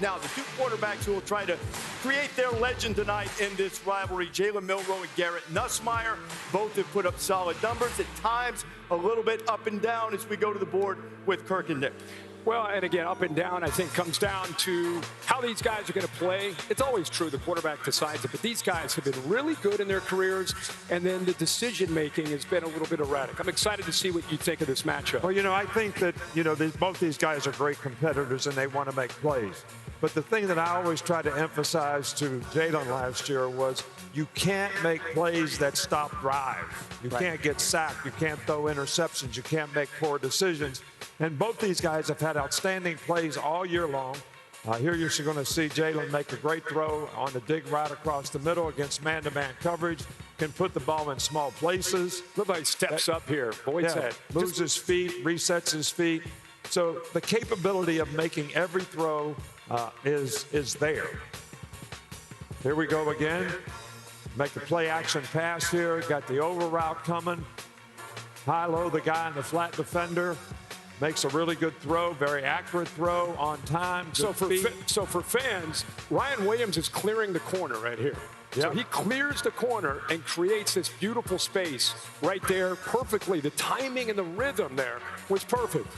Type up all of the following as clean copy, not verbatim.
Now, the two quarterbacks who will try to create their legend tonight in this rivalry, Jalen, Milroe, and Garrett Nussmeier, both have put up solid numbers. At times, a little bit up and down as we go to the board with Kirk and Nick. Well, and again, up and down, I think, comes down to how these guys are going to play. It's always true the quarterback decides it, but these guys have been really good in their careers, and then the decision-making has been a little bit erratic. I'm excited to see what you think of this matchup. Well, I think that, both these guys are great competitors, and they want to make plays. But the thing that I always try to emphasize to Jalen last year was you can't make plays that stop drive. You can't get sacked. You can't throw interceptions. You can't make poor decisions. And both these guys have had outstanding plays all year long. Here you're going to see Jalen make a great throw on the dig right across the middle against man-to-man coverage. Can put the ball in small places. Look like steps up here. Boyd's head. Moves his feet, resets his feet. So the capability of making every throw is there. Here we go again. Make the play-action pass here. Got the over route coming. High-low, the guy in the flat defender. Makes a really good throw, very accurate throw, on time. So for fans, Ryan Williams is clearing the corner right here. Yep. So he clears the corner and creates this beautiful space right there perfectly. The timing and the rhythm there was perfect.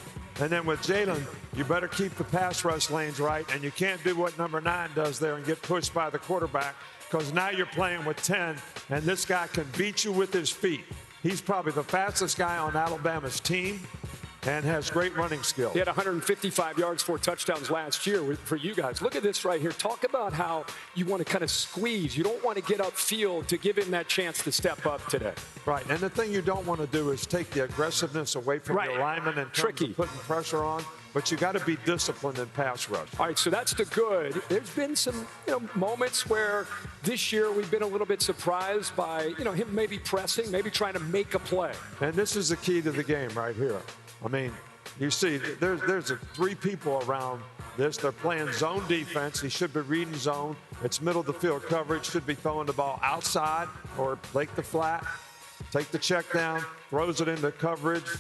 And then with Jalen, you better keep the pass rush lanes right, and you can't do what number 9 does there and get pushed by the quarterback, because now you're playing with 10, and this guy can beat you with his feet. He's probably the fastest guy on Alabama's team and has great running skill. He had 155 yards, 4 touchdowns last year for you guys. Look at this right here. Talk about how you want to kind of squeeze. You don't want to get upfield to give him that chance to step up today. Right, and the thing you don't want to do is take the aggressiveness away from your lineman and putting pressure on. But you got to be disciplined in pass rush. All right, so that's the good. There's been some moments where this year we've been a little bit surprised by him maybe pressing, maybe trying to make a play. And this is the key to the game right here. I mean, you see, there's 3 people around this. They're playing zone defense. He should be reading zone. It's middle of the field coverage. Should be throwing the ball outside or take the flat, take the check down, throws it into coverage.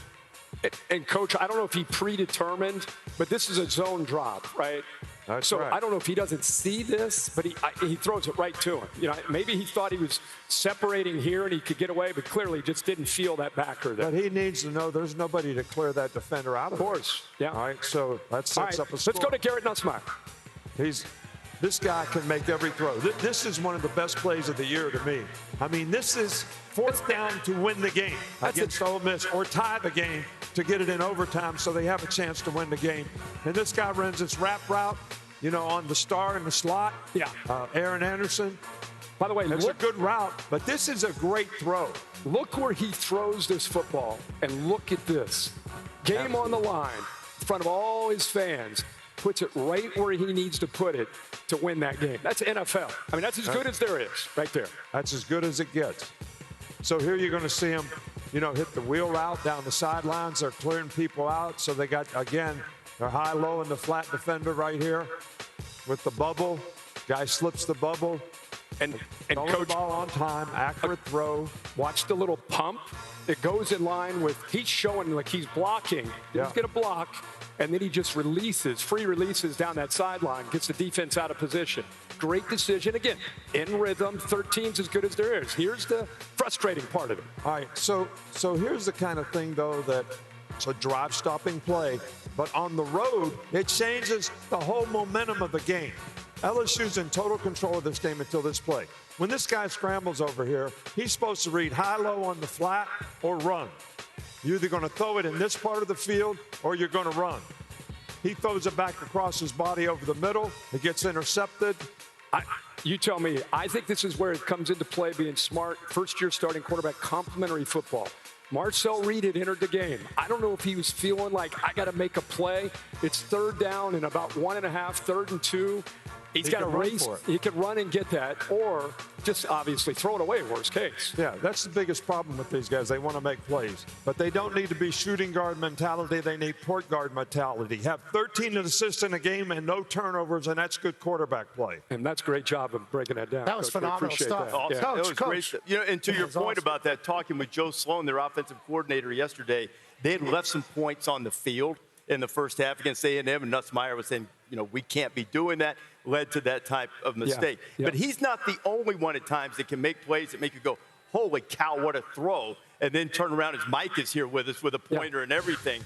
And, Coach, I don't know if he predetermined, but this is a zone drop, right? That's so right. I don't know if he doesn't see this, but he throws it right to him. Maybe he thought he was separating here and he could get away, but clearly just didn't feel that backer there. But he needs to know there's nobody to clear that defender out of. Of course, yeah. All right, so that sets up a score. Let's go to Garrett Nussmeier. This guy can make every throw. This is one of the best plays of the year to me. I mean, this is 4th down to win the game against Ole Miss, or tie the game to get it in overtime so they have a chance to win the game. And this guy runs this wrap route, on the star in the slot. Yeah. Aaron Anderson. By the way, it's a good route, but this is a great throw. Look where he throws this football, and look at this. Game on the line in front of all his fans. Puts it right where he needs to put it to win that game. That's NFL. I mean, that's as good as there is right there. That's as good as it gets. So here you're going to see him, hit the wheel route down the sidelines. They're clearing people out. So they got, again, they're high-low in the flat defender right here with the bubble. Guy slips the bubble. And Coach, the ball on time, accurate throw. Watch the little pump. It goes in line with, he's showing like he's blocking. He's going to block. And then he just free releases down that sideline, gets the defense out of position. Great decision. Again, in rhythm, 13's as good as there is. Here's the frustrating part of it. All right, so here's the kind of thing, though, that it's a drive-stopping play. But on the road, it changes the whole momentum of the game. LSU's in total control of this game until this play. When this guy scrambles over here, he's supposed to read high-low on the flat or run. You're either going to throw it in this part of the field or you're going to run. He throws it back across his body over the middle. It gets intercepted. You tell me. I think this is where it comes into play, being smart. First-year starting quarterback, complimentary football. Marcel Reed had entered the game. I don't know if he was feeling like, I got to make a play. It's 3rd down and about 1.5, 3rd and 2. He's got to race. He could run and get that, or just obviously throw it away, worst case. Yeah, that's the biggest problem with these guys. They want to make plays. But they don't need to be shooting guard mentality. They need point guard mentality. Have 13 assists in a game and no turnovers, and that's good quarterback play. And that's a great job of breaking that down. That was phenomenal stuff. That. Coach, it was great. And to your point about that, talking with Joe Sloan, their offensive coordinator yesterday, they had left some points on the field in the first half against A&M, and Nussmeier was saying, we can't be doing that, led to that type of mistake. Yeah. But he's not the only one at times that can make plays that make you go, holy cow, what a throw, and then turn around as Mike is here with us with a pointer and everything.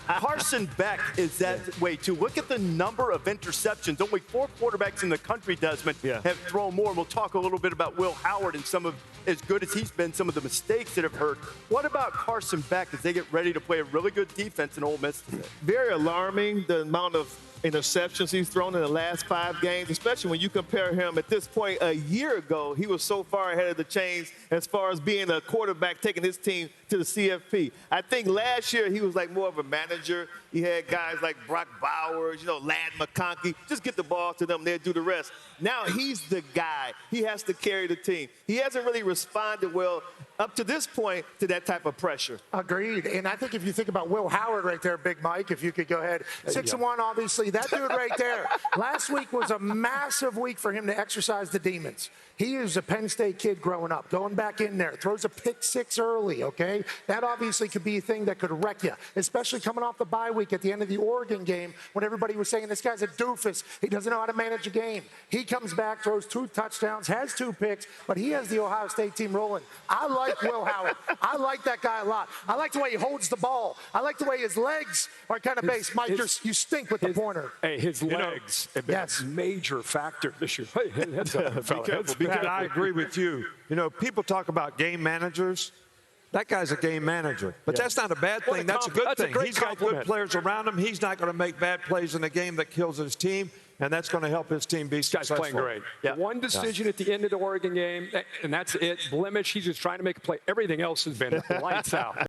Carson Beck is that way, too. Look at the number of interceptions. Only 4 quarterbacks in the country, Desmond, have thrown more. We'll talk a little bit about Will Howard and some of, as good as he's been, some of the mistakes that have hurt. What about Carson Beck as they get ready to play a really good defense in Ole Miss today? Very alarming, the amount of interceptions he's thrown in the last 5 games, especially when you compare him at this point a year ago. He was so far ahead of the chains as far as being a quarterback taking his team to the CFP. I think last year he was like more of a manager. He had guys like Brock Bowers, Lad McConkey. Just get the ball to them, they'll do the rest. Now he's the guy. He has to carry the team. He hasn't really responded well up to this point to that type of pressure. Agreed. And I think if you think about Will Howard right there, Big Mike, if you could go ahead. 6-1, obviously. That dude right there. Last week was a massive week for him to exercise the demons. He is a Penn State kid growing up, going back in there, throws a pick 6 early, okay? That obviously could be a thing that could wreck you, especially coming off the bye week at the end of the Oregon game when everybody was saying this guy's a doofus. He doesn't know how to manage a game. He comes back, throws 2 touchdowns, has 2 picks, but he has the Ohio State team rolling. I like Will Howard. I like that guy a lot. I like the way he holds the ball. I like the way his legs are kind of based. Mike, you stink with the pointer. Hey, his legs have been a major factor this year. Hey, heads up, fella. Because I agree with you. People talk about game managers. That guy's a game manager. But that's not a bad thing. That's a good thing. He's got good players around him. He's not going to make bad plays in a game that kills his team, and that's going to help his team be successful. Guy's playing great. Yeah. One decision at the end of the Oregon game, and that's it. Blemish, he's just trying to make a play. Everything else has been lights out.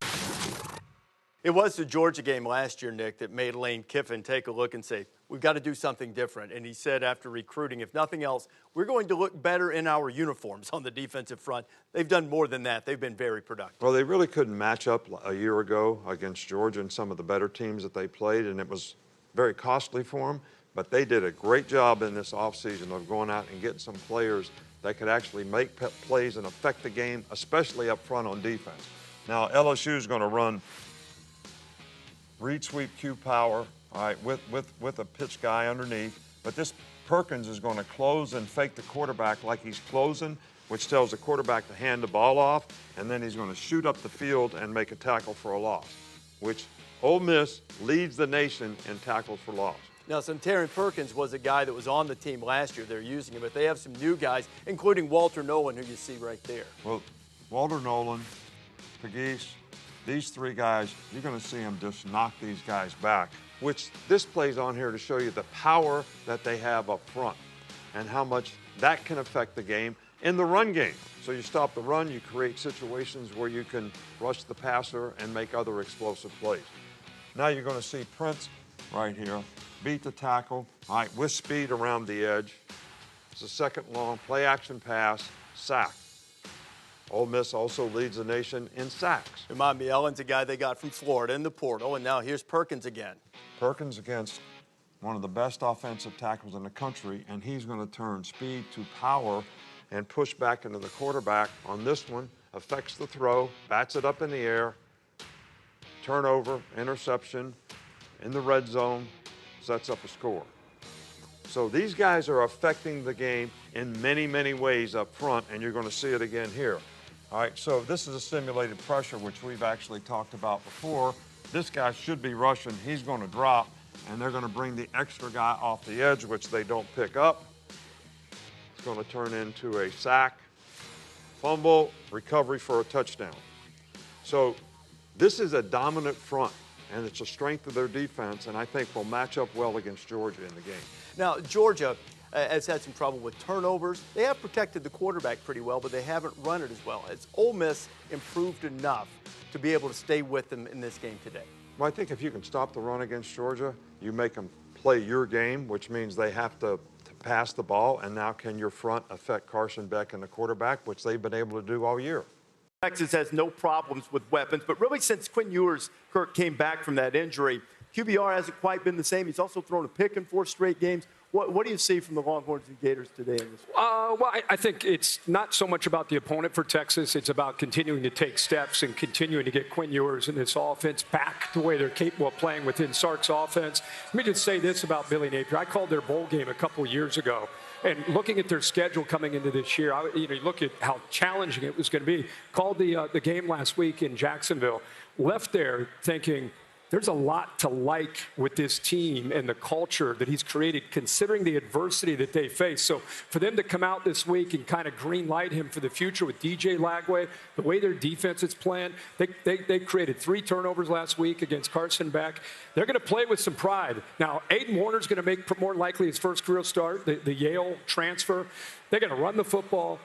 It was the Georgia game last year, Nick, that made Lane Kiffin take a look and say, we've got to do something different. And he said after recruiting, if nothing else, we're going to look better in our uniforms on the defensive front. They've done more than that. They've been very productive. Well, they really couldn't match up a year ago against Georgia and some of the better teams that they played, and it was very costly for them. But they did a great job in this offseason of going out and getting some players that could actually make plays and affect the game, especially up front on defense. Now, LSU is going to run read sweep Q power, all right, with a pitch guy underneath. But this Perkins is going to close and fake the quarterback like he's closing, which tells the quarterback to hand the ball off, and then he's going to shoot up the field and make a tackle for a loss, which Ole Miss leads the nation in tackles for loss. Now, Terran Perkins was a guy that was on the team last year. They're using him, but they have some new guys, including Walter Nolan, who you see right there. Well, Walter Nolan, Pegues, these 3 guys, you're going to see them just knock these guys back, which this plays on here to show you the power that they have up front and how much that can affect the game in the run game. So you stop the run, you create situations where you can rush the passer and make other explosive plays. Now you're going to see Prince right here beat the tackle, all right, with speed around the edge. It's a second long play action pass, sack. Ole Miss also leads the nation in sacks. Remind me, Ellen's a guy they got from Florida in the portal, and now here's Perkins again. Perkins against one of the best offensive tackles in the country, and he's going to turn speed to power and push back into the quarterback on this one, affects the throw, bats it up in the air, turnover, interception, in the red zone, sets up a score. So these guys are affecting the game in many, many ways up front, and you're going to see it again here. All right, so this is a simulated pressure, which we've actually talked about before. This guy should be rushing. He's going to drop, and they're going to bring the extra guy off the edge, which they don't pick up. It's going to turn into a sack, fumble, recovery for a touchdown. So this is a dominant front, and it's a strength of their defense, and I think will match up well against Georgia in the game. Now, Georgia has had some trouble with turnovers. They have protected the quarterback pretty well, but they haven't run it as well. Has Ole Miss improved enough to be able to stay with them in this game today? Well, I think if you can stop the run against Georgia, you make them play your game, which means they have to pass the ball, and now can your front affect Carson, Beck, and the quarterback, which they've been able to do all year. Texas has no problems with weapons, but really since Quinn Ewers, Kirk, came back from that injury, QBR hasn't quite been the same. He's also thrown a pick in 4 straight games. What do you see from the Longhorns and Gators today in this? Well, I think it's not so much about the opponent for Texas. It's about continuing to take steps and continuing to get Quinn Ewers and this offense back the way they're capable of playing within Sark's offense. Let me just say this about Billy Napier. I called their bowl game a couple years ago. And looking at their schedule coming into this year, you look at how challenging it was going to be. Called the game last week in Jacksonville. Left there thinking, there's a lot to like with this team and the culture that he's created, considering the adversity that they face. So for them to come out this week and kind of green light him for the future with DJ Lagway, the way their defense is playing, they created 3 turnovers last week against Carson Beck. They're going to play with some pride. Now, Aiden Warner's going to make more likely his first career start, the Yale transfer. They're going to run the football,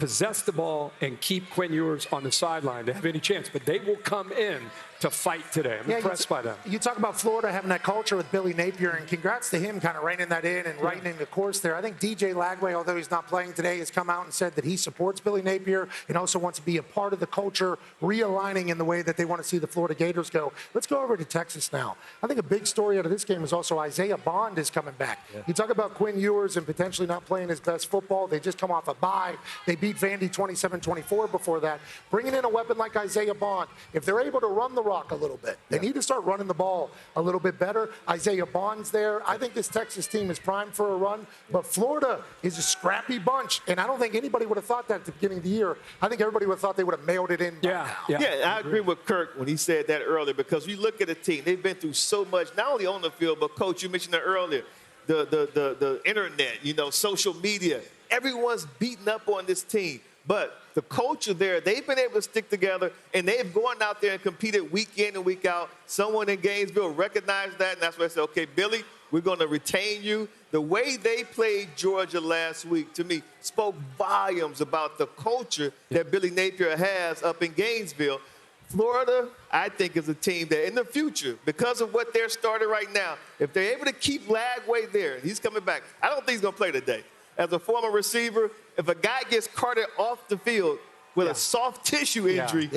possess the ball, and keep Quinn Ewers on the sideline to have any chance. But they will come in to fight today. I'm impressed by them. You talk about Florida having that culture with Billy Napier, and congrats to him kind of reining that in and writing the course there. I think DJ Lagway, although he's not playing today, has come out and said that he supports Billy Napier and also wants to be a part of the culture, realigning in the way that they want to see the Florida Gators go. Let's go over to Texas now. I think a big story out of this game is also Isaiah Bond is coming back. Yeah. You talk about Quinn Ewers and potentially not playing his best football. They just come off a bye. They beat Vandy 27-24 before that. Bringing in a weapon like Isaiah Bond, if they're able to run the rock a little bit, they need to start running the ball a little bit better. Isaiah Bond's there. I think this Texas team is primed for a run, but Florida is a scrappy bunch, and I don't think anybody would have thought that at the beginning of the year. I think everybody would have thought they would have mailed it in by now. Yeah, I agree with Kirk when he said that earlier, because you look at the team, they've been through so much, not only on the field, but Coach, you mentioned that earlier, the internet, social media. Everyone's beating up on this team. But the culture there, they've been able to stick together, and they've gone out there and competed week in and week out. Someone in Gainesville recognized that, and that's why I said, okay, Billy, we're going to retain you. The way they played Georgia last week, to me, spoke volumes about the culture that Billy Napier has up in Gainesville. Florida, I think, is a team that in the future, because of what they're starting right now, if they're able to keep Lagway there, he's coming back. I don't think he's going to play today. As a former receiver, if a guy gets carted off the field with a soft tissue injury,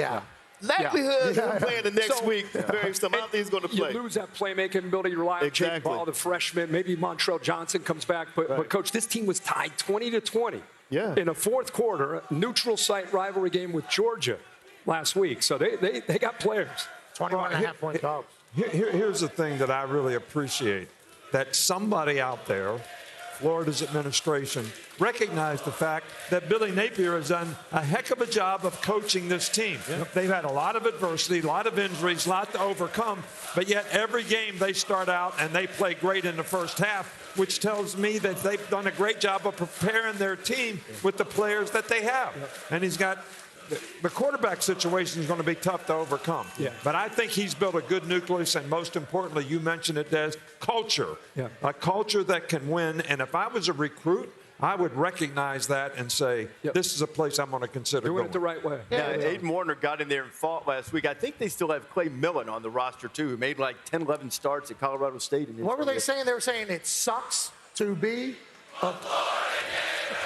likelihood of him playing the next week, very slim. I don't think he's going to play. You lose that playmaking ability. You rely on Jake Ball, the freshman. Maybe Montrell Johnson comes back. But Coach, this team was tied 20-20 in a fourth quarter, neutral site rivalry game with Georgia last week. So they got players. 21.5-point dogs. Here's the thing that I really appreciate, that somebody out there, Florida's administration, recognized the fact that Billy Napier has done a heck of a job of coaching this team. They've had a lot of adversity, a lot of injuries, a lot to overcome, but yet every game they start out and they play great in the first half, which tells me that they've done a great job of preparing their team with the players that they have. And he's got the quarterback situation is going to be tough to overcome. But I think he's built a good nucleus, and most importantly, you mentioned it, Des, culture. A culture that can win. And if I was a recruit, I would recognize that and say, this is a place I'm going to consider doing going. it the right way. Aiden Warner got in there and fought last week. I think they still have Clay Millen on the roster, too, who made like 10, 11 starts at Colorado State. What were they saying? They were saying it sucks to be a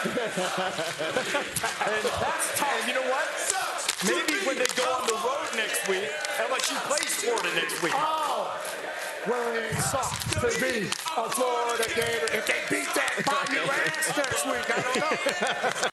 and you know what? Maybe when they go on the road next week, LSU plays Florida next week. Oh, well, it sucks to be a Florida Gator. If they beat that Bobby Rance next week, I don't know.